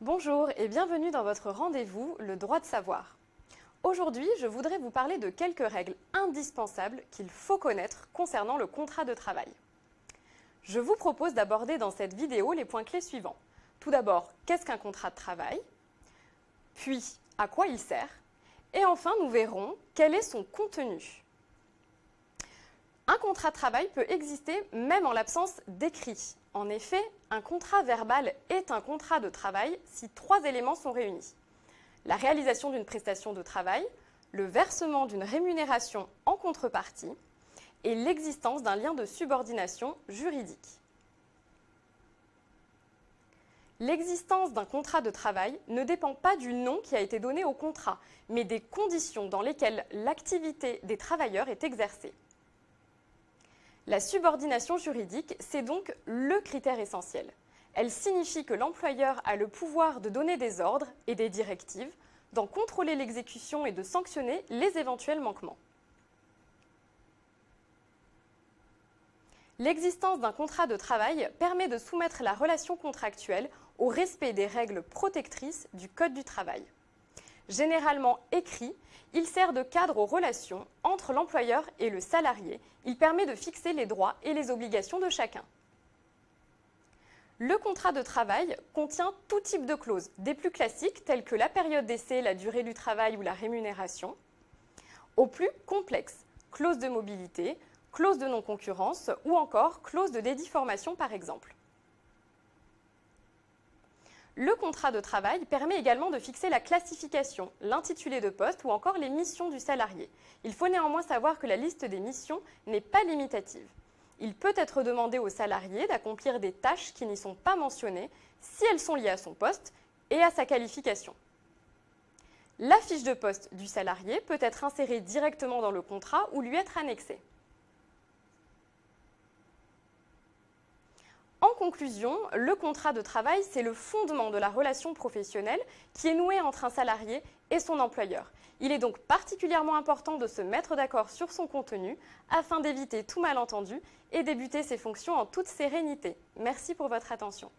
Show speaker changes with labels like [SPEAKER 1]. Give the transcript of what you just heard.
[SPEAKER 1] Bonjour et bienvenue dans votre rendez-vous, le droit de savoir. Aujourd'hui, je voudrais vous parler de quelques règles indispensables qu'il faut connaître concernant le contrat de travail. Je vous propose d'aborder dans cette vidéo les points clés suivants. Tout d'abord, qu'est-ce qu'un contrat de travail? Puis, à quoi il sert? Et enfin, nous verrons quel est son contenu. Un contrat de travail peut exister même en l'absence d'écrit. En effet, un contrat verbal est un contrat de travail si trois éléments sont réunis. La réalisation d'une prestation de travail, le versement d'une rémunération en contrepartie et l'existence d'un lien de subordination juridique. L'existence d'un contrat de travail ne dépend pas du nom qui a été donné au contrat, mais des conditions dans lesquelles l'activité des travailleurs est exercée. La subordination juridique, c'est donc le critère essentiel. Elle signifie que l'employeur a le pouvoir de donner des ordres et des directives, d'en contrôler l'exécution et de sanctionner les éventuels manquements. L'existence d'un contrat de travail permet de soumettre la relation contractuelle au respect des règles protectrices du Code du travail. Généralement écrit, il sert de cadre aux relations entre l'employeur et le salarié. Il permet de fixer les droits et les obligations de chacun. Le contrat de travail contient tout type de clauses, des plus classiques telles que la période d'essai, la durée du travail ou la rémunération, aux plus complexes, clauses de mobilité, clauses de non-concurrence ou encore clauses de dédéformation par exemple. Le contrat de travail permet également de fixer la classification, l'intitulé de poste ou encore les missions du salarié. Il faut néanmoins savoir que la liste des missions n'est pas limitative. Il peut être demandé au salarié d'accomplir des tâches qui n'y sont pas mentionnées si elles sont liées à son poste et à sa qualification. La fiche de poste du salarié peut être insérée directement dans le contrat ou lui être annexée. En conclusion, le contrat de travail, c'est le fondement de la relation professionnelle qui est nouée entre un salarié et son employeur. Il est donc particulièrement important de se mettre d'accord sur son contenu afin d'éviter tout malentendu et débuter ses fonctions en toute sérénité. Merci pour votre attention.